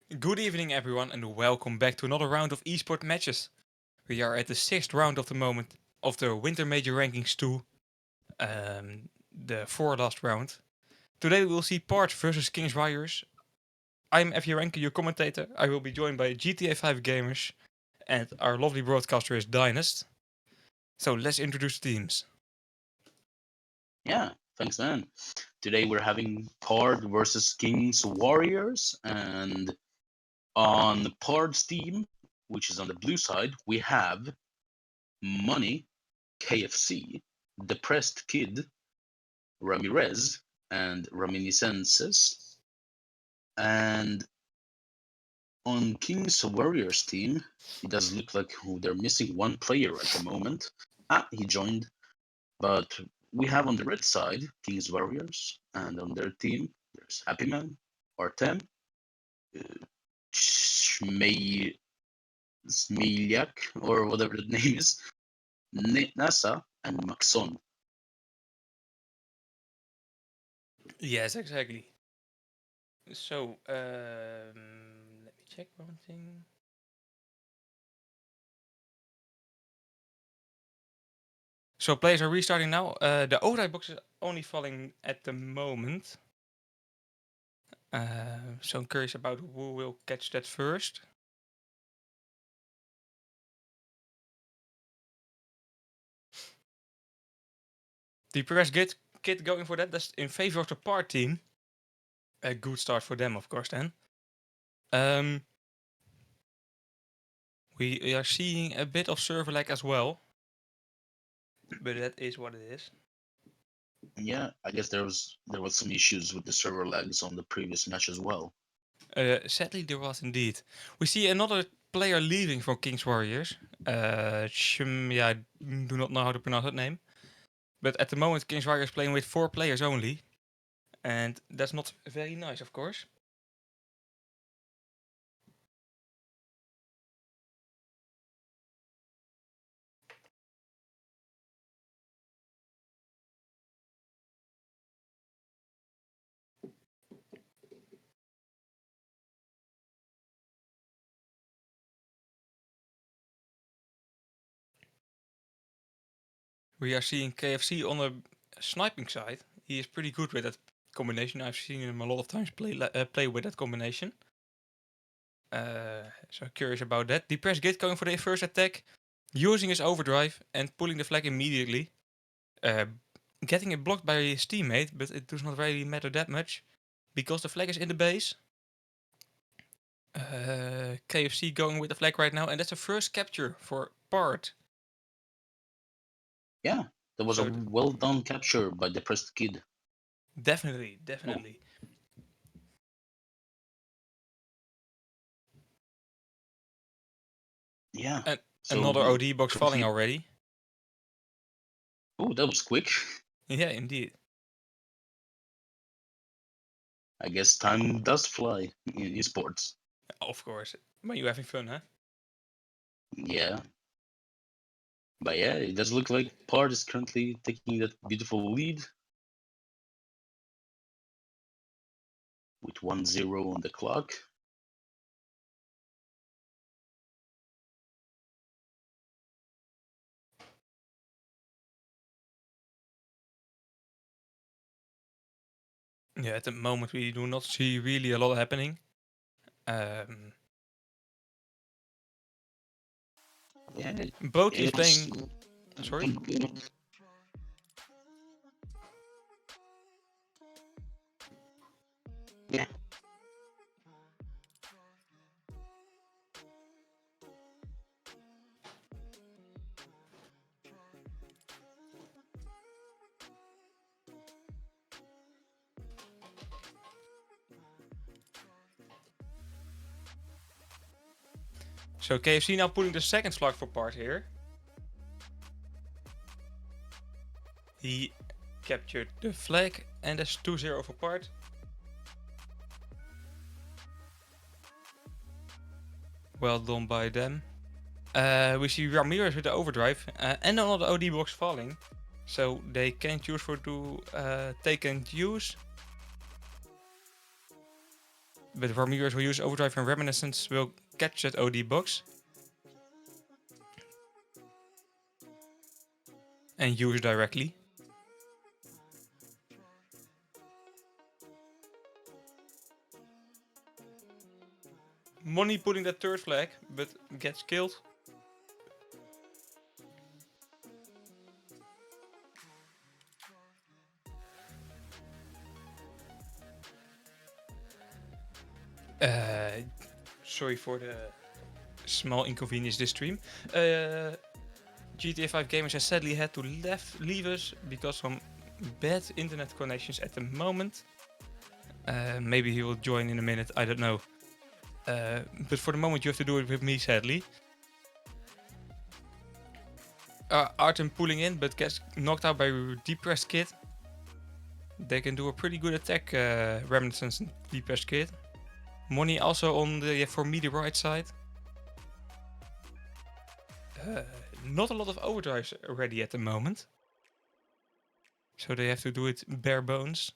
Good evening, everyone, and welcome back to another round of esports matches. We are at the 6th round of the moment of the Winter Major Rankings 2, the 4th last round. Today we will see Part versus Kings Warriors. I'm FJ Renke, your commentator. I will be joined by GTA 5 gamers, and our lovely broadcaster is Dynast. So let's introduce the teams. Yeah, thanks, man. Today we're having Pard versus Kings Warriors, and on Pard's team, which is on the blue side, we have Money, KFC, Depressed Kid, Ramirez, and Reminiscences. And on Kings Warriors team, it does look like they're missing one player at the moment. He joined, but we have on the red side Kings Warriors, and on their team there's Happy Man, Artem, Shmei Smilyak, or whatever the name is, NASA, and Maxon. Yes, exactly. So, let me check one thing. So players are restarting now. The ODI box is only falling at the moment. So I'm curious about who will catch that first. The press kit going for that. That's in favor of the Part team. A good start for them, of course. Then we are seeing a bit of server lag as well, but that is what it is. Yeah, I guess there was some issues with the server lags on the previous match as well. Sadly, there was indeed. We see another player leaving for Kings Warriors. Yeah, I do not know how to pronounce that name. But at the moment, Kings Warriors playing with 4 players only. And that's not very nice, of course. We are seeing KFC on the sniping side. He is pretty good with that combination. I've seen him a lot of times play with that combination. So curious about that. Depressed Git going for the first attack, using his overdrive and pulling the flag immediately. Getting it blocked by his teammate, but it does not really matter that much because the flag is in the base. KFC going with the flag right now, and that's the first capture for Part. Yeah, that was So a well done capture by Depressed Kid. definitely. Oh. Yeah. And So another OD box falling quickly. already. Oh, that was quick. Yeah, indeed. I guess time does fly in esports. Of course. When you're having fun, huh? Yeah. But yeah, it does look like Part is currently taking that beautiful lead with 1-0 on the clock. Yeah, at the moment we do not see really a lot happening. Yeah, Both is playing. Sorry. Yeah. So KFC now pulling the second slug for Part here. He captured the flag, and that's 2-0 for Part. Well done by them. We see Ramirez with the overdrive and another OD box falling. So they can choose for to take and use. But Ramirez will use Overdrive and Reminiscence will catch that OD box. And use directly. Money putting that third flag, but gets killed. Sorry for the small inconvenience this stream. GTA 5 gamers has sadly had to leave us because of bad internet connections at the moment. Maybe he will join in a minute, I don't know. But for the moment you have to do it with me, sadly. Artem pulling in, but gets knocked out by Depressed Kid. They can do a pretty good attack, Reminiscence and Depressed Kid. Money also on the, for me, the right side. Not a lot of overdrives already at the moment. So they have to do it bare bones.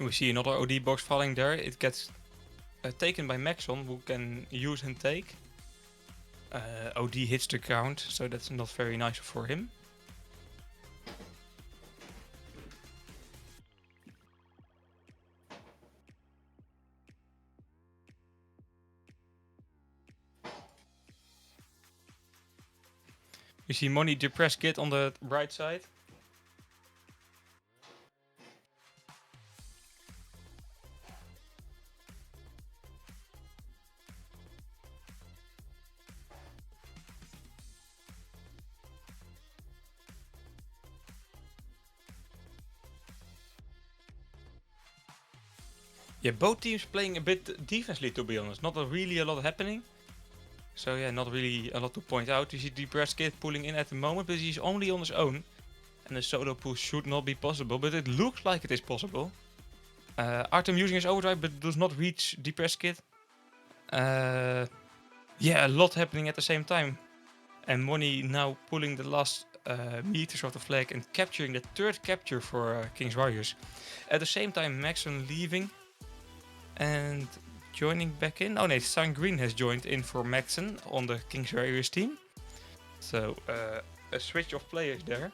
We see another OD box falling there. It gets taken by Maxon, who can use and take. OD hits the ground, so that's not very nice for him. You see Money Depressed Kid on the right side. Yeah, both teams playing a bit defensively, to be honest. Not really a lot happening. So yeah, not really a lot to point out. You see Depressed Kid pulling in at the moment, but he's only on his own. And a solo push should not be possible, but it looks like it is possible. Artem using his overdrive, but does not reach Depressed Kid. Yeah, a lot happening at the same time. And Money now pulling the last meters of the flag and capturing the third capture for King's Warriors. At the same time, Maxon leaving and joining back in. Oh no, Sangreen has joined in for Maxon on the King's Warriors team. So a switch of players there.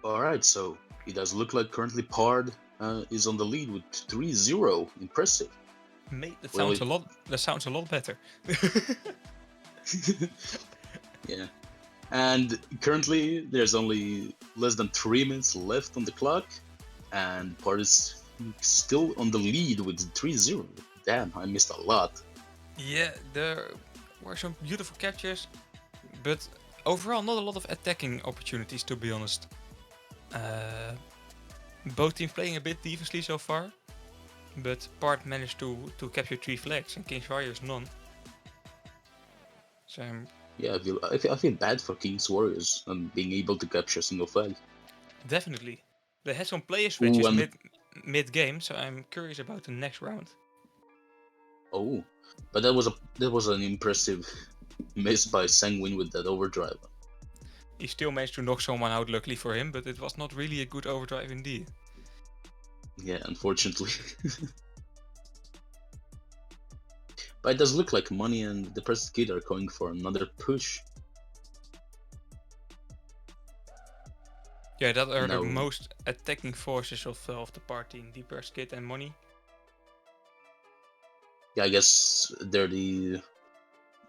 Alright, so it does look like currently Pard is on the lead with 3-0. Impressive. Mate, that sounds a lot better. Yeah. And currently there's only less than 3 minutes left on the clock, and Pard is still on the lead with 3-0. Damn, I missed a lot. Yeah, there were some beautiful captures, but overall not a lot of attacking opportunities, to be honest. Both teams playing a bit defensively so far, but Part managed to capture 3 flags and King's Warriors none. So yeah, I feel bad for King's Warriors and being able to capture a single flag. Definitely. They had some player switches mid-game, so I'm curious about the next round. Oh, but that was an impressive miss by Sanguine with that overdrive. He still managed to knock someone out, luckily for him, but it was not really a good overdrive indeed. Yeah, unfortunately. But it does look like Money and Depressed Kid are going for another push. Yeah, that are the most attacking forces of the party, Depressed Kid and Money. Yeah, I guess they're the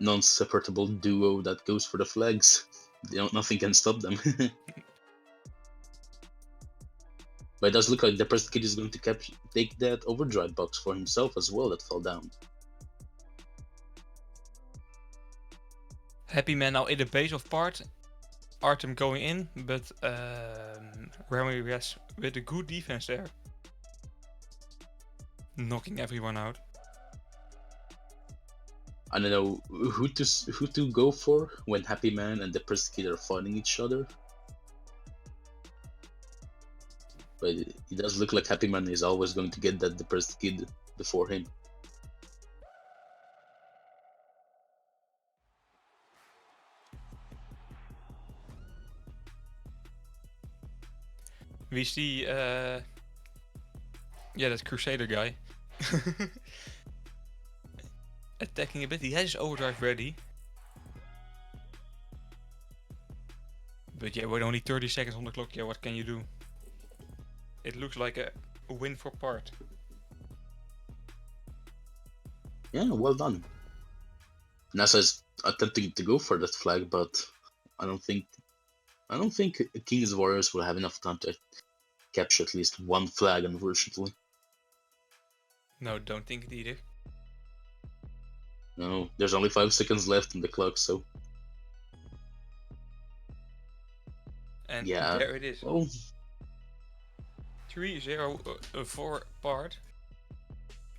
non-separable duo that goes for the flags. Nothing can stop them. But it does look like the Depressed Kid is going to take that overdrive box for himself as well that fell down. Happy Man now in the base of part. Artem going in, but Ramirez with a good defense there. Knocking everyone out. I don't know who to go for when Happy Man and the Depressed Kid are fighting each other. But it does look like Happy Man is always going to get that Depressed Kid before him. We see, yeah, that Crusader guy. Attacking a bit, he has his overdrive ready. But yeah, with only 30 seconds on the clock, yeah, what can you do? It looks like a win for part. Yeah, well done. NASA is attempting to go for that flag, but I don't think King's Warriors will have enough time to capture at least one flag, unfortunately. No, don't think it either. No, there's only 5 seconds left on the clock, so. And yeah, there it is. well, 3-0 for part.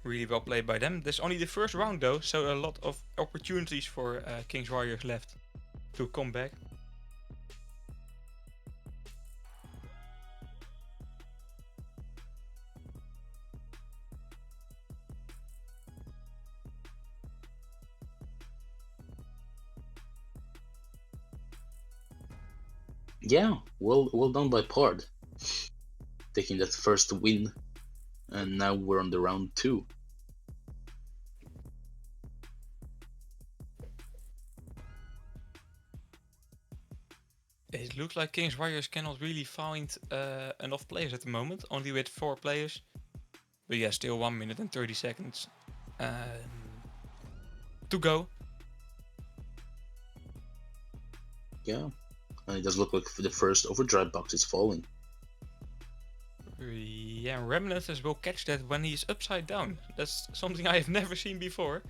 Really well played by them. That's only the first round though, so a lot of opportunities for King's Warriors left to come back. yeah, well done by Pard, taking that first win, and now we're on the round 2. It looks like King's Warriors cannot really find enough players at the moment, only with 4 players. But yeah, still 1 minute and 30 seconds to go. Yeah, and it does look like the first overdrive box is falling. Yeah, Reminiscence will catch that when he's upside down. That's something I have never seen before,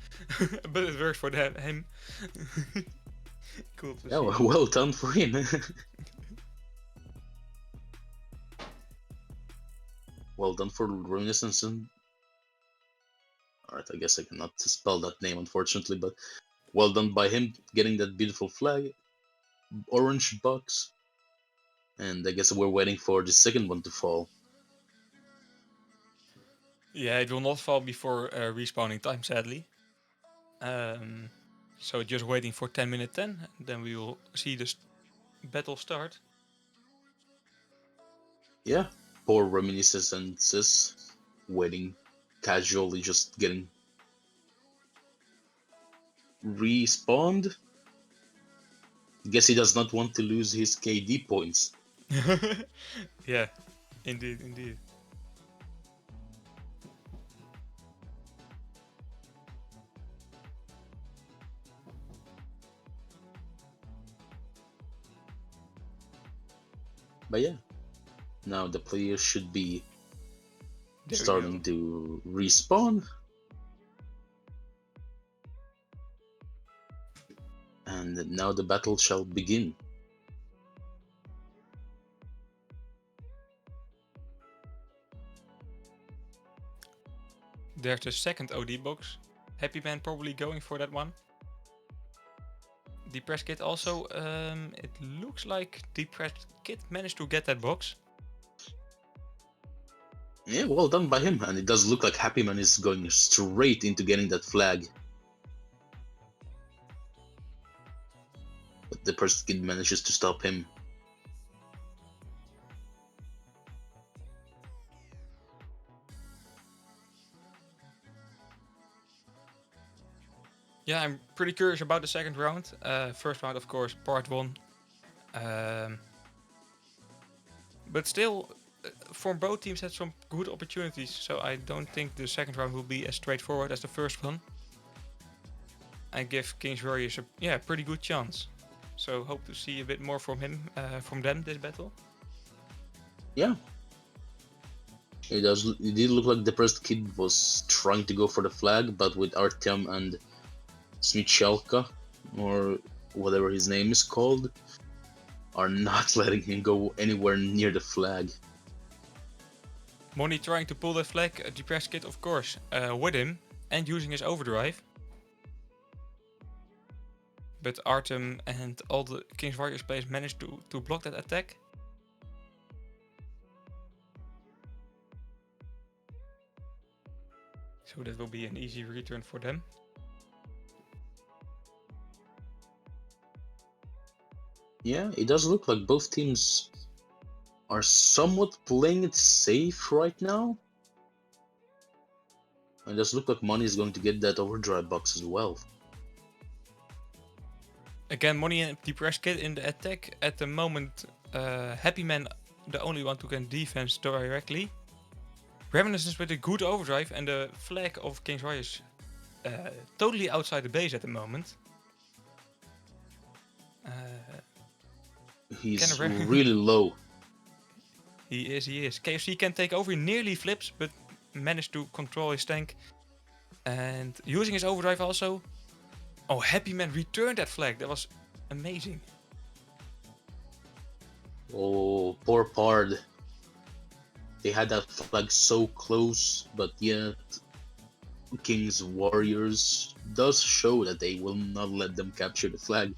but it works for him. Cool to Yeah, see. well done for him. Well done for Renaissance. Alright, I guess I cannot spell that name, unfortunately, but well done by him getting that beautiful flag, orange box. And I guess we're waiting for the second one to fall. Yeah, it will not fall before respawning time, sadly. So just waiting for 10 minute 10, then we will see the battle start. Yeah, poor Reminiscences waiting casually, just getting respawned. Guess he does not want to lose his KD points. Yeah, indeed. But yeah, now the players should be There we starting go. to respawn. And now the battle shall begin. There's the second OD box. Happy Man probably going for that one. Depressed Kid also, it looks like Depressed Kid managed to get that box. Yeah, well done by him. And it does look like Happy Man is going straight into getting that flag. But the Depressed Kid manages to stop him. Yeah, I'm pretty curious about the second round. First round, of course, part 1. But still, for both teams had some good opportunities, so I don't think the second round will be as straightforward as the first one. and give King's Warriors a pretty good chance. So hope to see a bit more from them this battle. Yeah. It did look like the Depressed Kid was trying to go for the flag, but with Artyom and Smichalka, or whatever his name is called, are not letting him go anywhere near the flag. Moni trying to pull the flag, Depressed Kid of course with him and using his overdrive. But Artyom and all the King's Warriors players managed to block that attack. So that will be an easy return for them. Yeah, it does look like both teams are somewhat playing it safe right now. It does look like Money is going to get that overdrive box as well. Again, Moni and Depressed Kid in the attack. At the moment, Happy Man the only one who can defense directly. Reminiscence with a good overdrive and the flag of King's Warriors totally outside the base at the moment. He's really low. He is. KFC can take over, he nearly flips, but managed to control his tank. And using his overdrive also. Oh, Happy Man returned that flag. That was amazing. Oh, poor Pard. They had that flag so close, but yet King's Warriors does show that they will not let them capture the flag.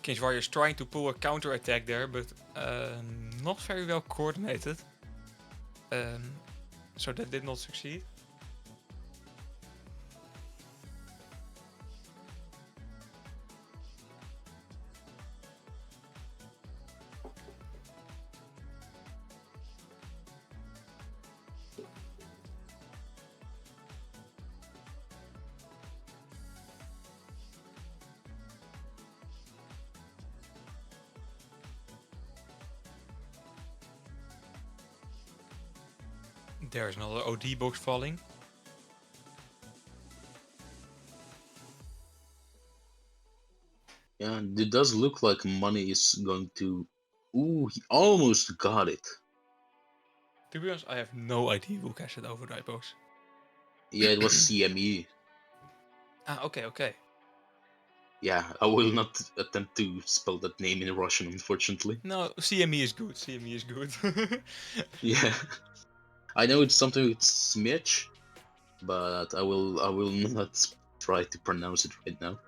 King's Warriors trying to pull a counter attack there, but not very well coordinated. So that did not succeed. There's another OD box falling. Yeah, it does look like Money is going to... Ooh, he almost got it. To be honest, I have no idea who cashed that overdrive box. Yeah, it was CME. Okay. Yeah, I will not attempt to spell that name in Russian, unfortunately. No, CME is good. CME is good. Yeah. I know it's something with Smich, but I will not try to pronounce it right now.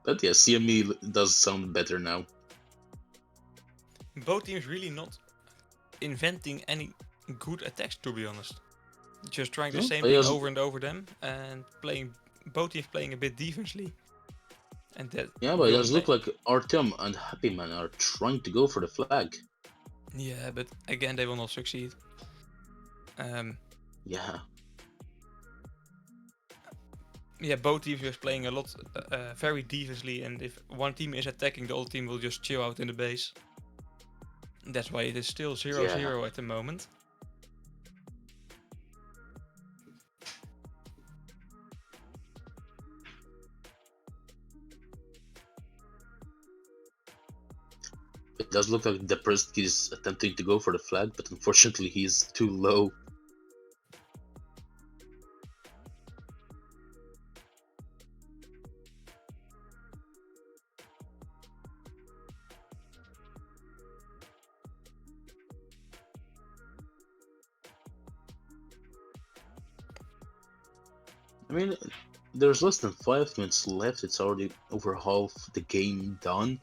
But yeah, CME does sound better now. Both teams really not inventing any good attacks, to be honest. Just trying the same thing over and over them, and both teams playing a bit defensively. And that. Yeah, but it does look like Artyom and Happy Man are trying to go for the flag. Yeah, but again, they will not succeed. Yeah. Yeah, both teams are playing a lot, very defensively, and if one team is attacking, the other team will just chill out in the base. That's why it is still 0-0 at the moment. It does look like Depressed Kid is attempting to go for the flag, but unfortunately he's too low. I mean, there's less than 5 minutes left, it's already over half the game done.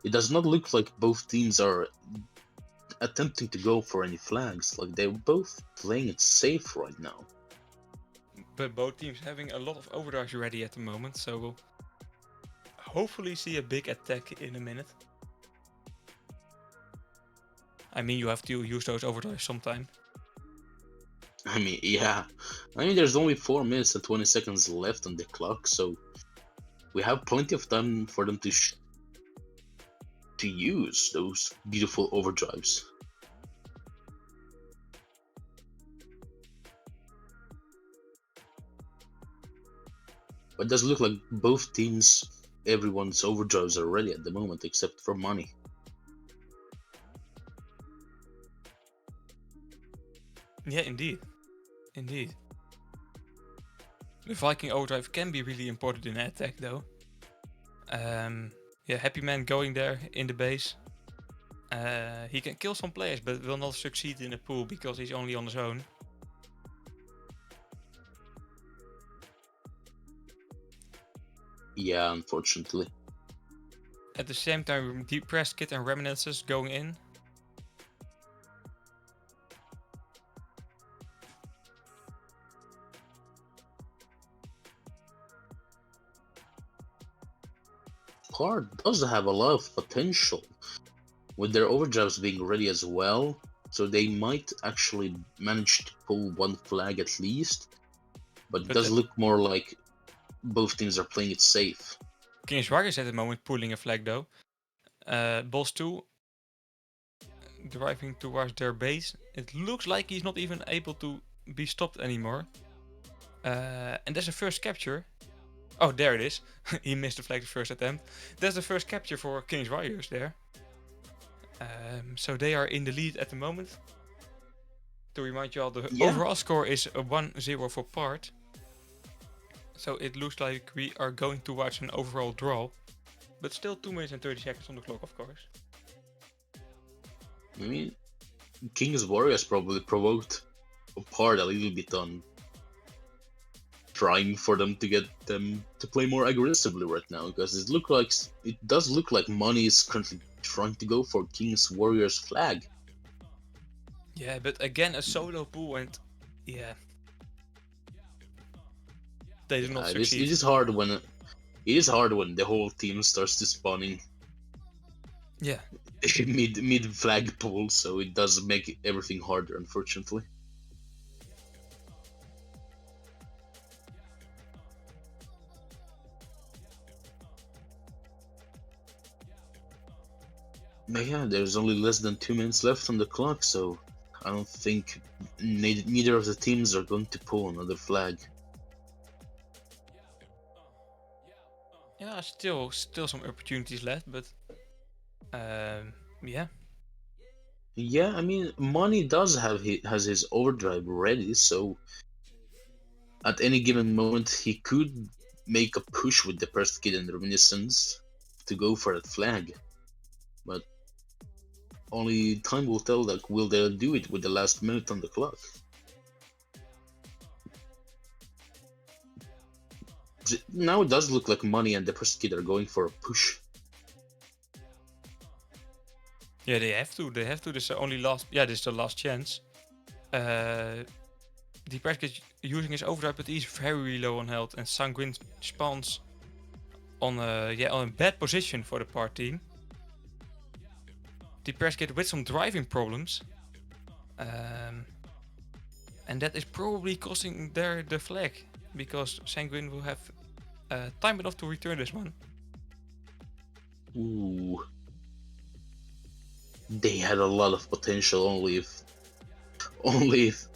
It does not look like both teams are attempting to go for any flags, like they're both playing it safe right now. But both teams having a lot of overdrives ready at the moment, so we'll hopefully see a big attack in a minute. I mean, you have to use those overdrives sometime. I mean, yeah. I mean, there's only 4 minutes and 20 seconds left on the clock, so we have plenty of time for them to use those beautiful overdrives. But it does look like both teams, everyone's overdrives are ready at the moment, except for Money. Yeah, indeed. Indeed. The Viking overdrive can be really important in attack though. Yeah, Happy Man going there in the base. He can kill some players, but will not succeed in a pool because he's only on his own. Yeah, unfortunately. At the same time, Depressed Kid and Reminiscences going in. Card does have a lot of potential, with their overdrives being ready as well, so they might actually manage to pull one flag at least, but it But does look more like both teams are playing it safe. King's Warriors at the moment pulling a flag though. Boss 2 driving towards their base. It looks like he's not even able to be stopped anymore. And there's a first capture. Oh, there it is. He missed the flag the first attempt. There's the first capture for King's Warriors there. So they are in the lead at the moment. To remind you all, the overall score is a 1-0 for Part. So it looks like we are going towards an overall draw. But still 2 minutes and 30 seconds on the clock, of course. I mean, King's Warriors probably provoked Part a little bit on trying for them to get them to play more aggressively right now, because it does look like Money is currently trying to go for King's Warriors flag. Yeah, but again a solo pool and yeah, they do not succeed. It is hard when the whole team starts to spawning. Yeah. mid flag pool, so it does make everything harder, unfortunately. But yeah, there's only less than 2 minutes left on the clock, so I don't think neither of the teams are going to pull another flag. Yeah, still some opportunities left, but yeah. Yeah, I mean, Money does has his overdrive ready, so at any given moment he could make a push with the Depressed Kid and Reminiscence to go for that flag. But only time will tell, like, will they do it with the last minute on the clock? Now it does look like Money and the Depressed Kid are going for a push. Yeah, they have to. This is the only last. Yeah, this is the last chance. Depressed Kid using his overdrive, but he's very low on health, and Sanguine spawns on a bad position for the Part team. Depressed Kid with some driving problems. And that is probably costing the flag, because Sanguine will have time enough to return this one. Ooh. They had a lot of potential, only if the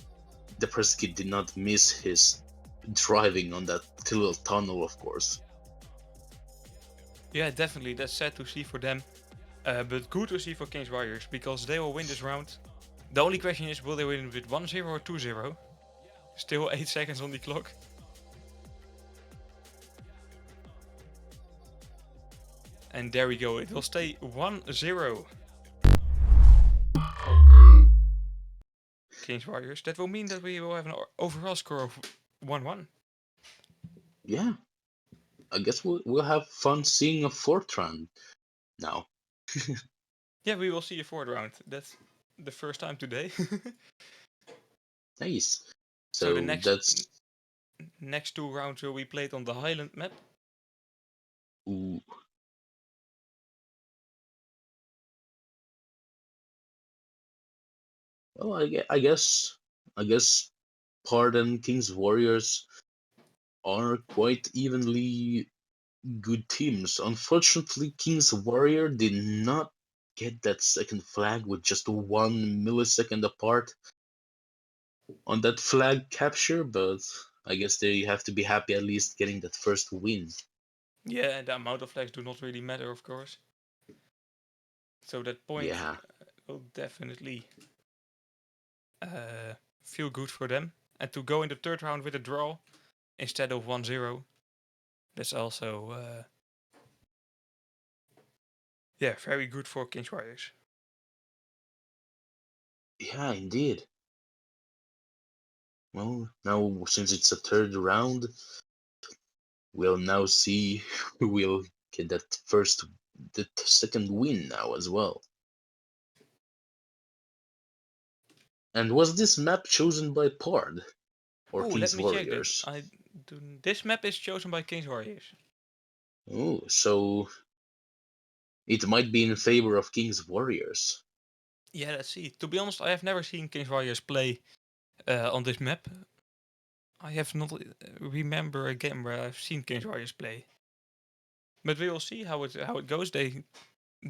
Depressed Kid did not miss his driving on that little tunnel, of course. Yeah, definitely. That's sad to see for them. But good to see for King's Warriors, because they will win this round. The only question is, will they win with 1-0 or 2-0? Still 8 seconds on the clock. And there we go. It will stay 1-0. King's Warriors. That will mean that we will have an overall score of 1-1. Yeah. I guess we'll have fun seeing a fourth round now. Yeah, we will see a fourth round. That's the first time today. Nice. So the next 2 rounds will be played on the Highland map. Ooh. Well, I guess Pardon King's Warriors are quite evenly good teams. Unfortunately, King's Warrior did not get that second flag with just 1 millisecond apart on that flag capture, but I guess they have to be happy at least getting that first win. Yeah, the amount of flags do not really matter, of course. So that point Yeah. will definitely feel good for them. And to go in the third round with a draw instead of 1-0, that's also very good for Kings Warriors. Yeah, indeed. Well, now since it's a third round, we'll now see who will get the second win now as well. And was this map chosen by Pard or Oh, King's let me check that. Warriors? This map is chosen by Kings Warriors. Oh, so it might be in favor of King's Warriors. Yeah, let's see. To be honest, I have never seen Kings Warriors play on this map. I have not remember a game where I've seen Kings Warriors play. But we will see how it goes. They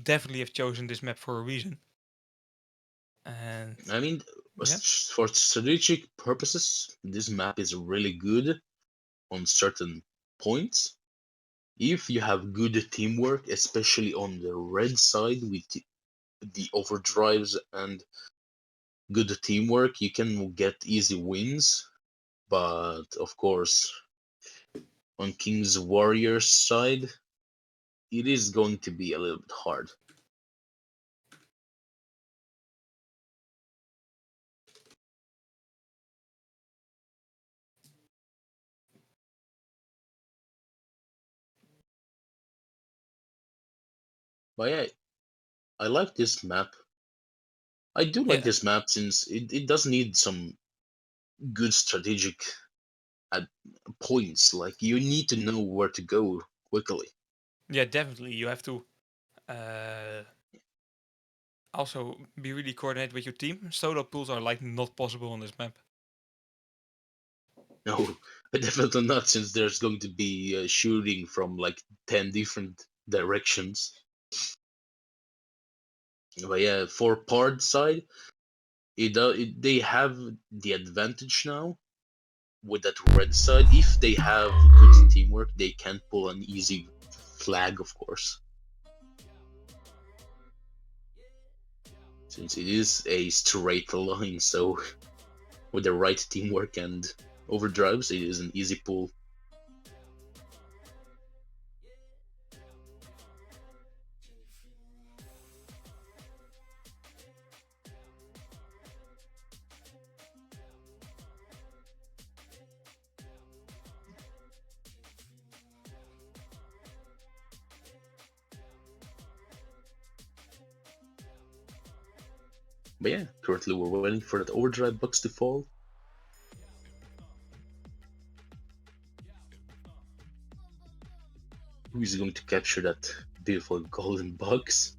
definitely have chosen this map for a reason. And I mean, yeah, for strategic purposes, this map is really good on certain points. If you have good teamwork, especially on the red side with the overdrives and good teamwork, you can get easy wins. But of course, on King's Warriors side, it is going to be a little bit hard. But yeah, I like this map. I do like yeah, this map since it does need some good strategic at points. Like you need to know where to go quickly. yeah, definitely. You have to uh, also be really coordinated with your team. Solo pulls are like not possible on this map. No, definitely not, since there's going to be shooting from like 10 different directions. But yeah, for Pard side, they have the advantage now with that red side. If they have good teamwork, they can pull an easy flag, of course, since it is a straight line. So with the right teamwork and overdrives, it is an easy pull. But yeah, currently we're waiting for that overdrive box to fall. Who is going to capture that beautiful golden box?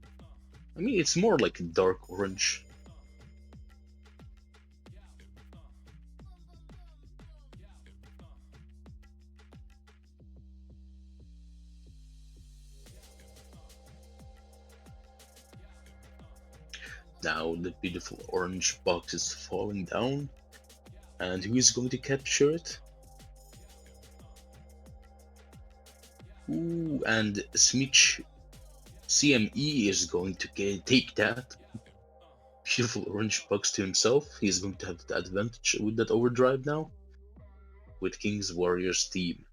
I mean, it's more like dark orange. Now the beautiful orange box is falling down. And who is going to capture it? Ooh, and Smitch CME is going to take that beautiful orange box to himself. He's going to have the advantage with that overdrive now with King's Warriors team.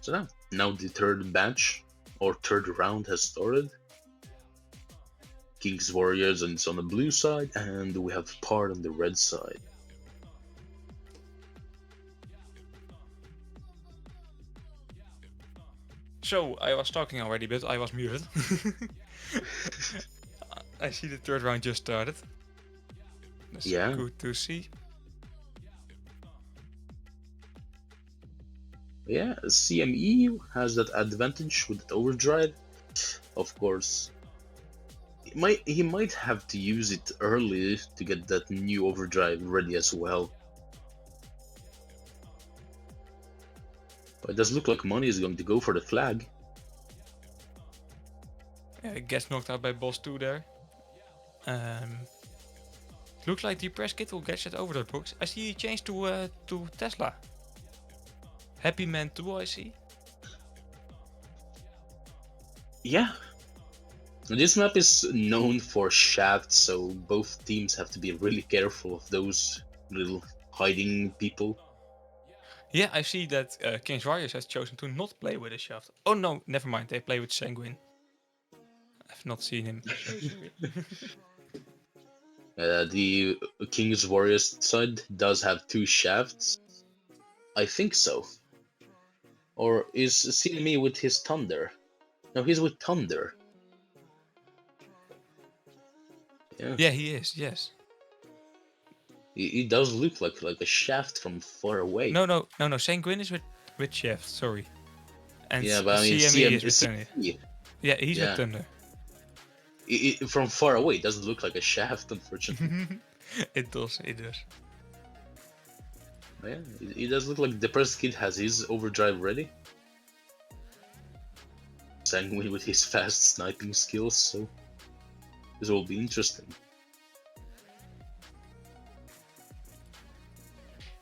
So now the third match or third round has started. King's Warriors and it's on the blue side, and we have Pard on the red side. So I was talking already, but I was muted. I see the third round just started. That's Yeah, good to see. Yeah, CME has that advantage with that overdrive. Of course, he might have to use it early to get that new overdrive ready as well. But it does look like Money is going to go for the flag. Gets knocked out by Boss 2 there. Looks like the press kit will get that overdrive box. I see he changed to Tesla. Happy Man 2, I see. Yeah. This map is known for shafts, so both teams have to be really careful of those little hiding people. Yeah, I see that King's Warriors has chosen to not play with a shaft. Oh no, never mind. They play with Sanguine. I've not seen him. So sorry. The King's Warriors side does have 2 shafts. I think so. Or is CME with his Thunder? No, he's with Thunder. Yeah. Yeah, he is. Yes. He does look like a shaft from far away. No. Sanguine is with shaft. Sorry. And Yeah, but I mean, CME is with Thunder. CME, Yeah, he's with yeah, Thunder. from far away, it doesn't look like a shaft, unfortunately. It does. It does. Yeah, it does look like the Depressed Kid has his overdrive ready. Sanguine with his fast sniping skills, so this will be interesting.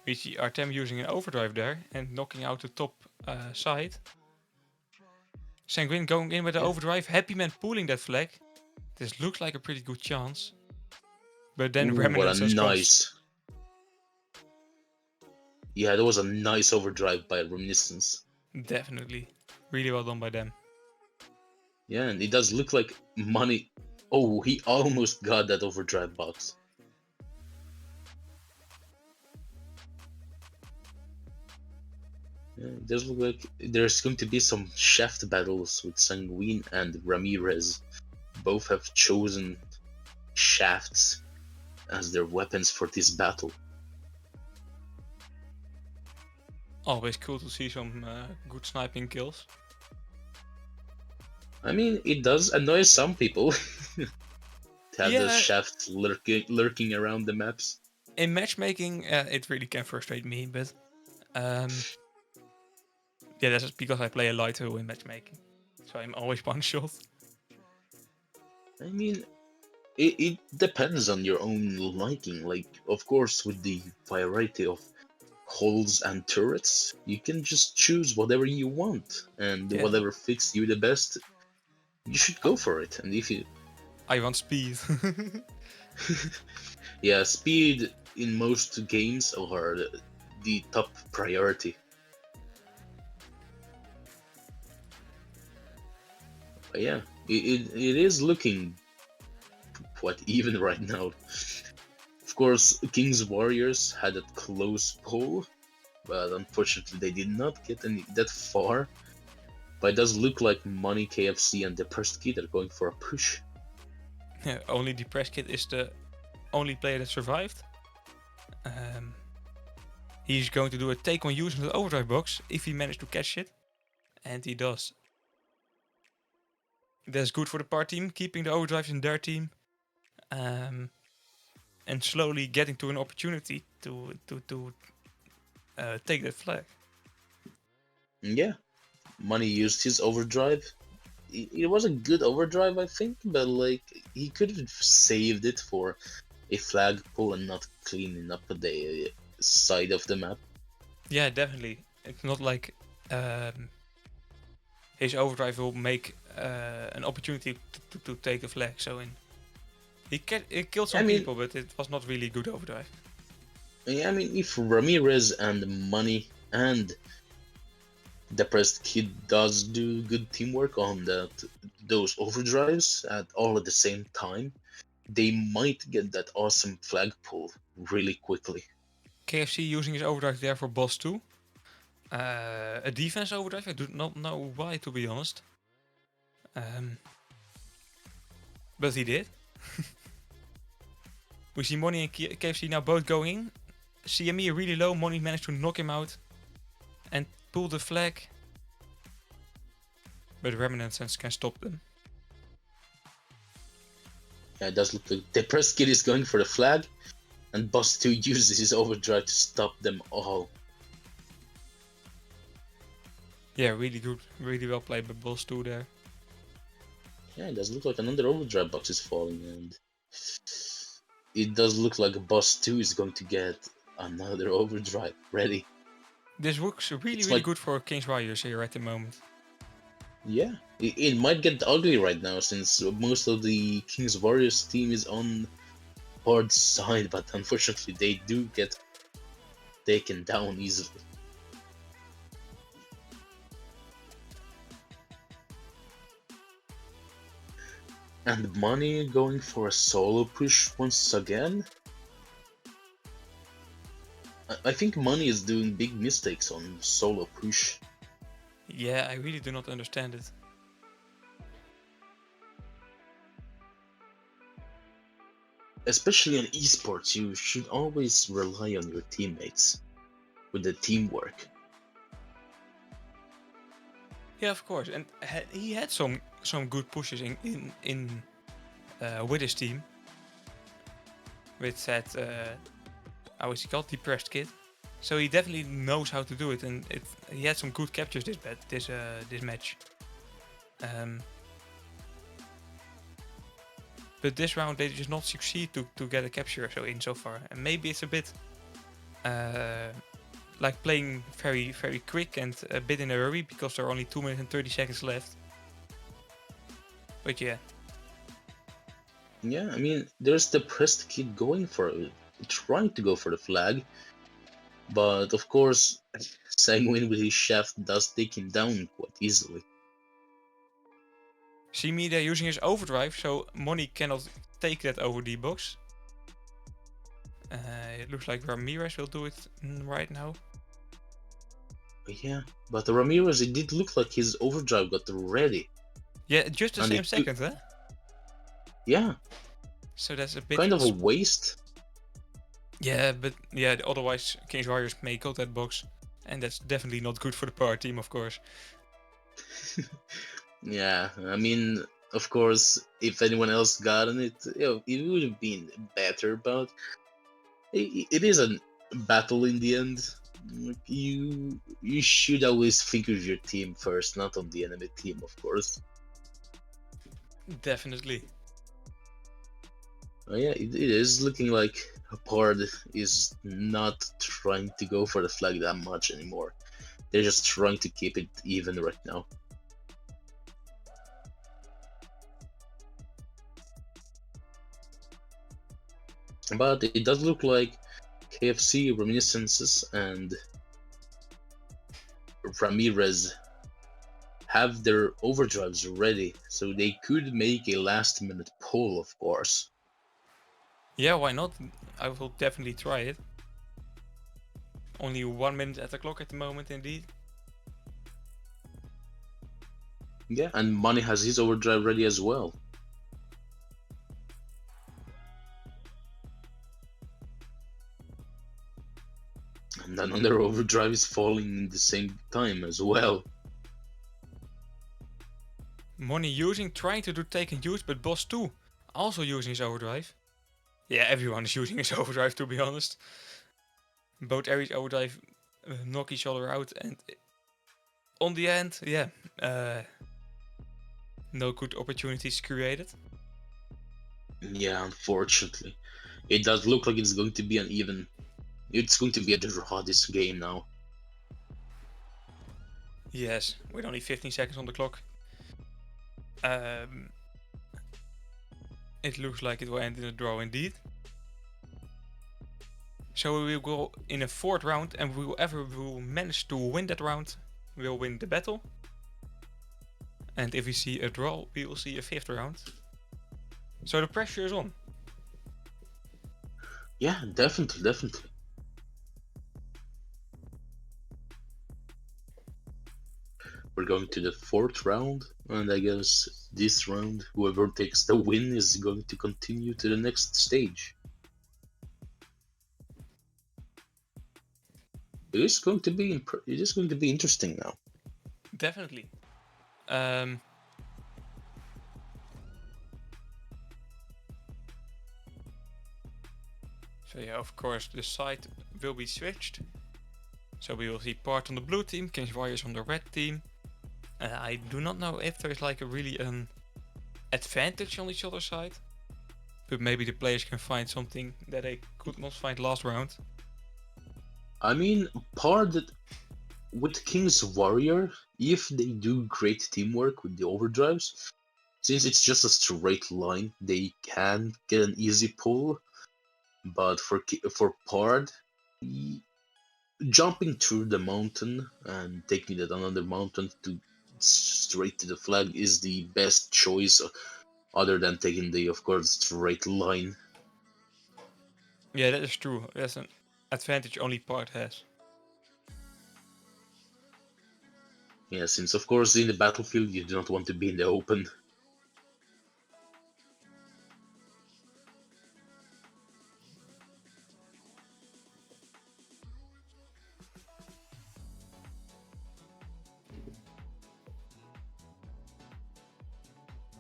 We see Artem using an overdrive there and knocking out the top side. Sanguine going in with the overdrive. Happy Man pulling that flag. This looks like a pretty good chance. But then Ooh, what a Reminiscence comes. nice. Yeah, that was a nice overdrive by Reminiscence. Definitely. Really well done by them. Yeah, and it does look like Money. Oh, he almost got that overdrive box. Yeah, it does look like there's going to be some shaft battles with Sanguine and Ramirez. Both have chosen shafts as their weapons for this battle. Always cool to see some good sniping kills. I mean, it does annoy some people to have Yeah. those shafts lurking around the maps. In matchmaking, it really can frustrate me, but yeah, that's just because I play a light hole in matchmaking. So I'm always one shot. I mean, it depends on your own liking. Like, of course, with the variety of holes and turrets, you can just choose whatever you want, and Yeah. whatever fits you the best, you should go for it. And if you, I want speed. yeah, speed in most games are the top priority. But yeah, it is looking quite even right now. Of course, King's Warriors had a close pull, but unfortunately they did not get that far. But it does look like Money, KFC, and Depressed Kid are going for a push. Yeah, only Depressed Kid is the only player that survived. He's going to do a take on using the overdrive box if he managed to catch it. And he does. That's good for the par team, keeping the overdrives in their team. And slowly getting to an opportunity to take that flag. Yeah, Money used his overdrive. It was a good overdrive, I think, but like he could have saved it for a flag pull and not cleaning up the side of the map. Yeah, definitely. It's not like his overdrive will make an opportunity to take a flag. So he killed some people, but it was not really good overdrive. Yeah, I mean, if Ramirez and Money and Depressed Kid does do good teamwork on those overdrives all at the same time, they might get that awesome flag pull really quickly. KFC using his overdrive there for boss 2. A defense overdrive, I do not know why, to be honest. But he did. We see Money and KFC now both going in. CME really low, Money managed to knock him out. and pull the flag. But Reminiscence can stop them. Yeah, it does look like the press kid is going for the flag, and Boss 2 uses his overdrive to stop them all. Yeah, really good, really well played by Boss 2 there. Yeah, it does look like another overdrive box is falling, and it does look like Boss 2 is going to get another overdrive ready. This looks really, It's really like, good for King's Warriors here at the moment. yeah, it might get ugly right now since most of the King's Warriors team is on Hard's side, but unfortunately they do get taken down easily. And Money going for a solo push once again? I think Money is doing big mistakes on solo push. Yeah, I really do not understand it. Especially in esports, you should always rely on your teammates with the teamwork. Yeah, of course, and he had some good pushes in with his team. With that, how is he called? Depressed Kid. So he definitely knows how to do it, and he had some good captures this match. But this round they just not succeed to get a capture so far, and maybe it's a bit like playing very very quick and a bit in a hurry because there are only 2 minutes and 30 seconds left. But yeah. Yeah, I mean, there's the Depressed Kid going for it, trying to go for the flag, but of course, Sanguine with his shaft does take him down quite easily. See me there using his overdrive, so Money cannot take that over the box. It looks like Ramirez will do it right now. Yeah, but Ramirez, it did look like his overdrive got ready. Yeah, just the And same second, huh? Yeah, So that's a bit kind of a waste. Yeah, but yeah, otherwise King's Warriors may got that box, and that's definitely not good for the power team, of course. Yeah, I mean, of course, if anyone else gotten it, it would have been better, but it is a battle in the end. You should always think of your team first, not on the enemy team, of course. Definitely. Oh yeah, it is looking like Pard is not trying to go for the flag that much anymore. They're just trying to keep it even right now. But it does look like KFC, Reminiscences, and Ramirez have their overdrives ready, so they could make a last-minute pull, of course. Yeah, why not? I will definitely try it. Only 1 minute at the clock at the moment, indeed. Yeah, and Money has his overdrive ready as well. And another overdrive is falling in the same time as well. Money trying to do take and use, but Boss 2 also using his overdrive. Yeah, everyone is using his overdrive, to be honest. Both Aries overdrive knock each other out, and on the end, yeah, no good opportunities created. Yeah, unfortunately. It does look like it's going to be an even... It's going to be a draw this game now. Yes, with only 15 seconds on the clock. It looks like it will end in a draw indeed. So we will go in a 4th round, and whoever will manage to win that round will win the battle. And if we see a draw, we will see a 5th round. So the pressure is on. Yeah, definitely. We're going to the 4th round, and I guess this round, whoever takes the win is going to continue to the next stage. It is going to be it is going to be interesting now. Definitely. So yeah, of course the side will be switched. So we will see Part on the blue team, Kings Warriors on the red team. I do not know if there's like a really an advantage on each other's side, but maybe the players can find something that they could not find last round. I mean, with King's Warrior, if they do great teamwork with the overdrives, since it's just a straight line, they can get an easy pull. But for Pard, jumping through the mountain and taking that another mountain to straight to the flag is the best choice, other than taking the, of course, straight line. Yeah, that is true. That's an advantage only Part has. Yeah, since of course in the battlefield you do not want to be in the open.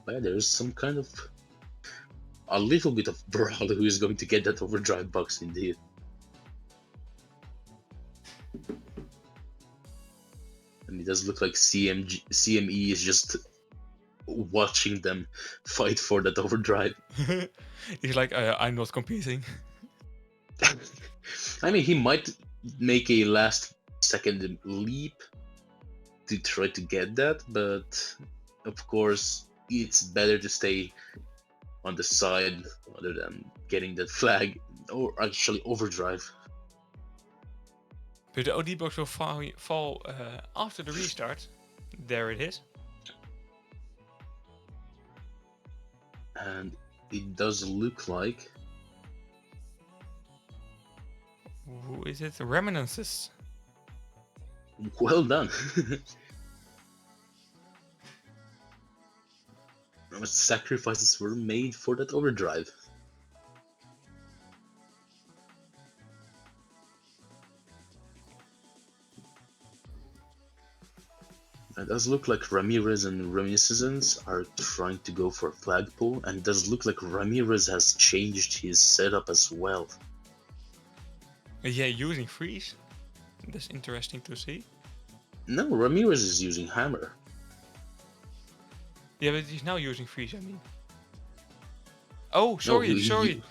Yeah, there's some kind of a little bit of brawl who is going to get that overdrive box indeed. And it does look like CME is just watching them fight for that overdrive. He's like, I'm not competing. I mean, he might make a last second leap to try to get that, but of course, it's better to stay on the side rather than getting that flag or actually overdrive. But the OD box will fall after the restart. There it is. And it does look like. Who is it? Reminiscences. Well done. How much sacrifices were made for that overdrive? It does look like Ramirez and Reminiscence are trying to go for a flagpole, and it does look like Ramirez has changed his setup as well. Yeah, using freeze. That's interesting to see. No, Ramirez is using hammer. Yeah, but he's now using freeze, I mean. Oh, sorry, No, sorry.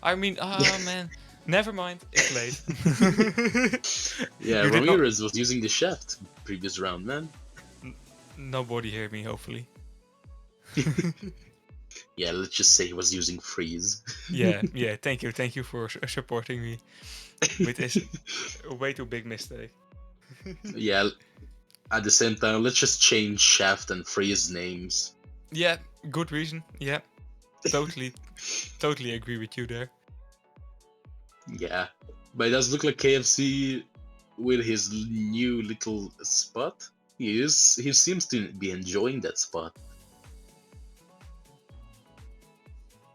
I mean, man. Never mind, it's late. Yeah, You did not- Ramirez was using the shaft previous round, man. Nobody heard me, hopefully. Yeah, let's just say he was using freeze. Yeah, thank you for supporting me with this way too big mistake. Yeah, at the same time, let's just change shaft and freeze names. Yeah, good reason. Yeah, totally agree with you there. Yeah, but it does look like KFC with his new little spot. He seems to be enjoying that spot.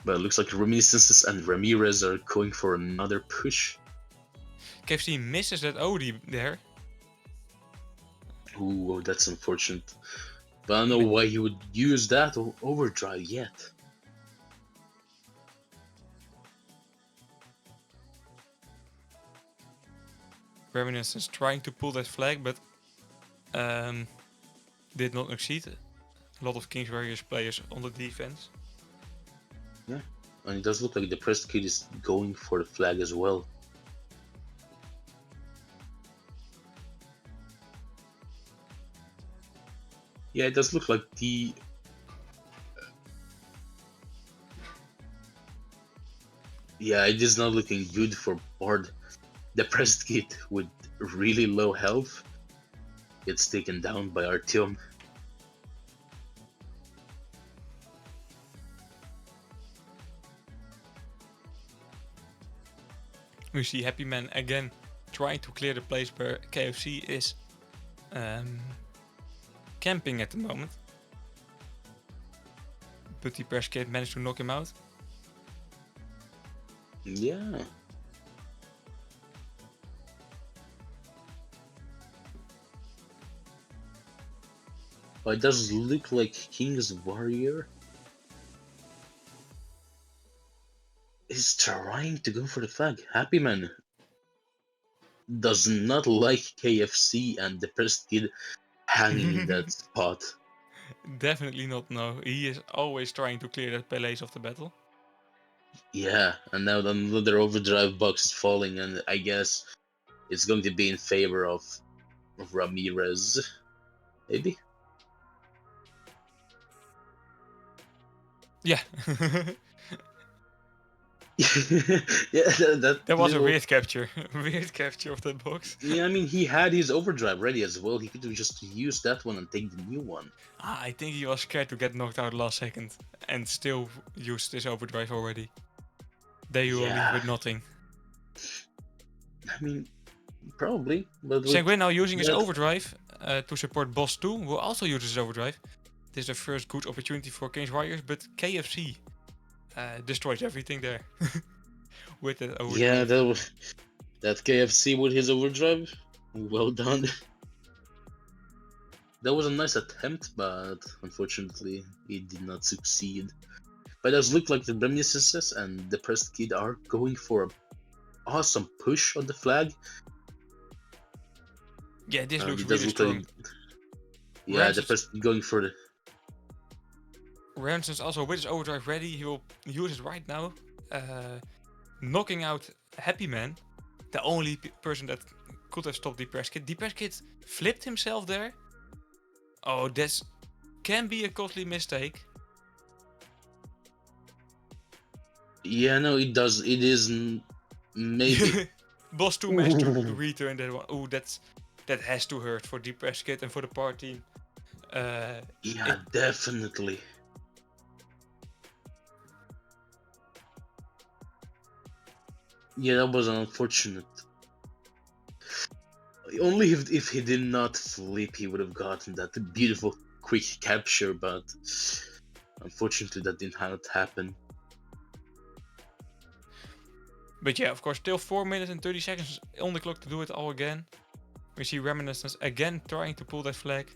But it looks like Reminiscences and Ramirez are going for another push. KFC misses that OD there. Ooh, that's unfortunate. But I don't know why he would use that overdrive yet. Reminiscence trying to pull that flag, but did not succeed. A lot of Kings Warriors players on the defense. Yeah, and it does look like the Pressed Kid is going for the flag as well. Yeah, it does look like the... Yeah, it is not looking good for Bard. The Pressed Kid with really low health gets taken down by Artyom. We see Happy Man again trying to clear the place where KFC is camping at the moment. But the Press Kid managed to knock him out. Yeah. Oh, it does look like King's Warrior is trying to go for the flag. Happy Man does not like KFC and the Depressed Kid hanging in that spot. Definitely not, no. He is always trying to clear that Pele's of the battle. Yeah, and now another overdrive box is falling, and I guess it's going to be in favor of Ramirez. Maybe? Yeah. Yeah, That was a little... weird capture. Weird capture of that box. Yeah, I mean, he had his overdrive ready as well. He could have just used that one and take the new one. I think he was scared to get knocked out last second and still used his overdrive already. There you will leave Yeah, with nothing. I mean, probably, but with Sanguine now using his that- overdrive to support Boss 2, who also uses his overdrive. This is the first good opportunity for King's Warriors, but KFC destroys everything there with that overdrive. Yeah, that KFC with his overdrive. Well done. That was a nice attempt, but unfortunately, it did not succeed. But it does look like the Reminiscences and the Pressed Kid are going for an awesome push on the flag. Yeah, this And looks it does really look strong. like, yeah, the Ramses- Pressed Kid going for the... Ramses also with his overdrive ready, he will use it right now. Knocking out Happy Man, the only person that could have stopped Depressed Kid. Depressed Kid flipped himself there. Oh, this can be a costly mistake. Yeah, no, it does. It is maybe... Boss 2 managed to return that one. Ooh, that has to hurt for Depressed Kid and for the party. Yeah, definitely. Yeah, that was unfortunate. Only if he did not flip, he would have gotten that beautiful quick capture, but unfortunately that did not happen. But yeah, of course, still 4 minutes and 30 seconds on the clock to do it all again. We see Reminiscence again trying to pull that flag.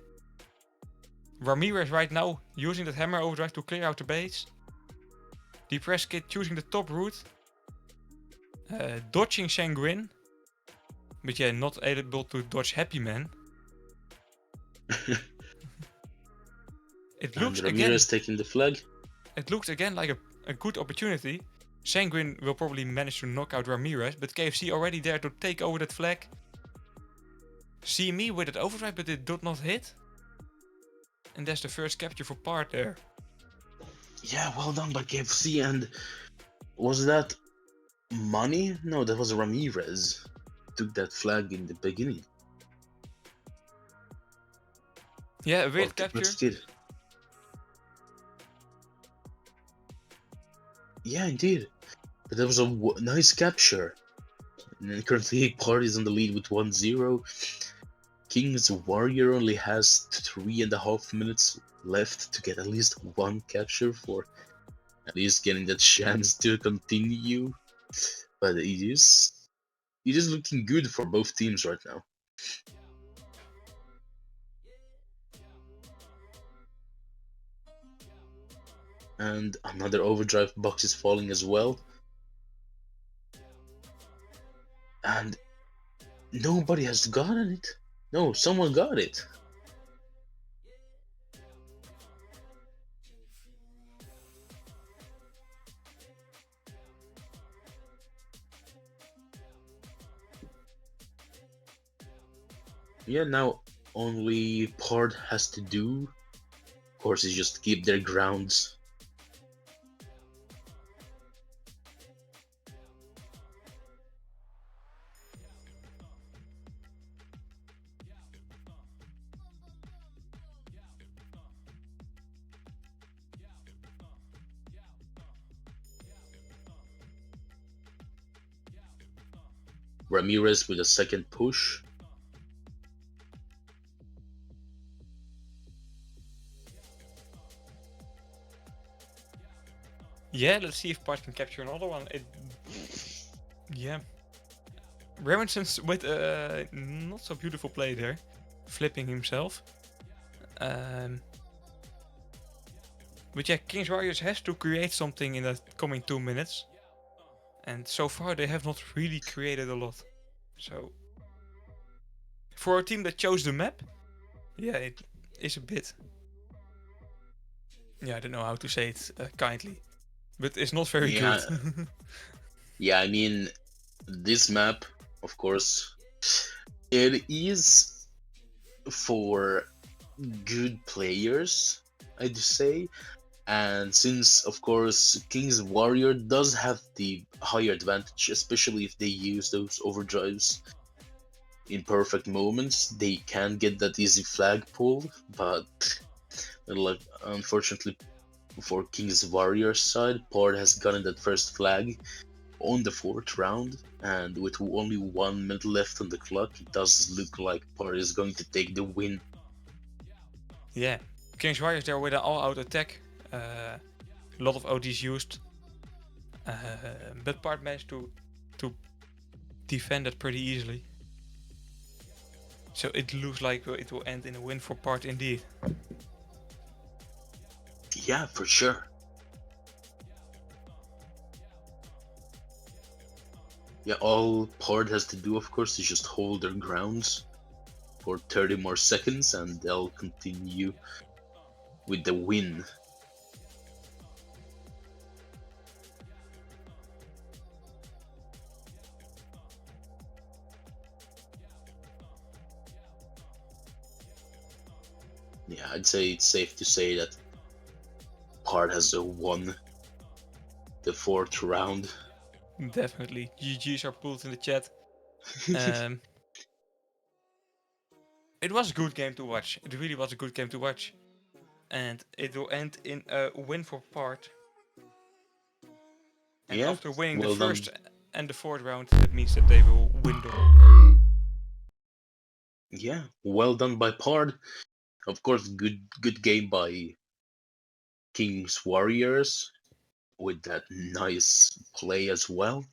Ramirez right now using that hammer overdrive to clear out the base. Depressed Kid choosing the top route. Dodging Sanguine. But yeah, not able to dodge Happy Man. It looks And again. Ramirez taking the flag. It looks again like a good opportunity. Sanguine will probably manage to knock out Ramirez, but KFC already there to take over that flag. See me with it overdrive, but it did not hit. And that's the first capture for Part there. Yeah, well done by KFC. And was that Money? No, that was Ramirez. Took that flag in the beginning. Yeah, a weird of the capture. Pressed Kid. Yeah, indeed. But that was a nice capture. And then currently Party's on the lead with 1-0. King's Warrior only has 3.5 minutes left to get at least one capture for at least getting that chance to continue. But it is looking good for both teams right now. And another overdrive box is falling as well. And nobody has gotten it. No, someone got it. Yeah, now only Part has to do, of course, is just keep their grounds. Ramirez with a second push. Yeah, let's see if Part can capture another one. Yeah. Reminiscence with a not so beautiful play there. Flipping himself. But yeah, Kings Warriors has to create something in the coming 2 minutes. And so far they have not really created a lot. So for a team that chose the map, yeah, it is a bit... Yeah, I don't know how to say it kindly. But it's not very Yeah, good. yeah. I mean, this map, of course, it is for good players, I'd say. And since, of course, King's Warrior does have the higher advantage, especially if they use those overdrives in perfect moments, they can get that easy flag pull. But, like, unfortunately for King's Warrior side, Pard has gotten that first flag on the 4th round, and with only 1 minute left on the clock, it does look like Pard is going to take the win. Yeah, Kings Warriors there with an all-out attack. A lot of ODs used. But Part managed to defend it pretty easily. So it looks like it will end in a win for Part indeed. Yeah, for sure. Yeah, all Pard has to do, of course, is just hold their grounds for 30 more seconds, and they'll continue with the win. Yeah, I'd say it's safe to say that Pard has won the 4th round. Definitely. GG's are pulled in the chat. It was a good game to watch. It really was a good game to watch. And it will end in a win for Part. And Yeah, after winning the well done. first and the 4th round, that means that they will win the whole. Yeah, well done by Pard. Of course, good game by King's Warriors with that nice play as well.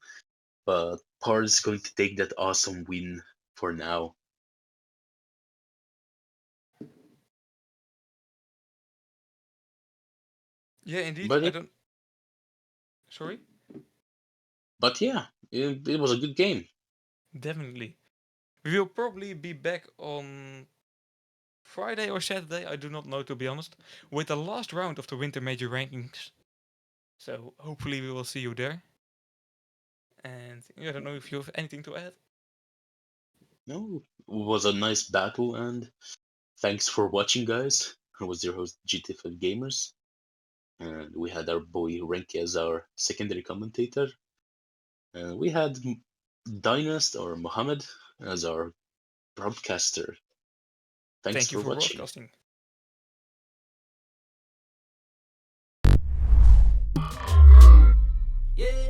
But Pard is going to take that awesome win for now. Yeah, indeed. But I yeah, don't. Sorry? but yeah, it was a good game. Definitely. We will probably be back on Friday or Saturday, I do not know to be honest, with the last round of the Winter Major Rankings. So hopefully we will see you there. And I don't know if you have anything to add. No, it was a nice battle, and thanks for watching, guys. I was your host, GTFL Gamers, and we had our boy Renki as our secondary commentator, and we had Dynast or Mohammed as our broadcaster. Thanks Thank you for for watching. broadcasting. Yeah.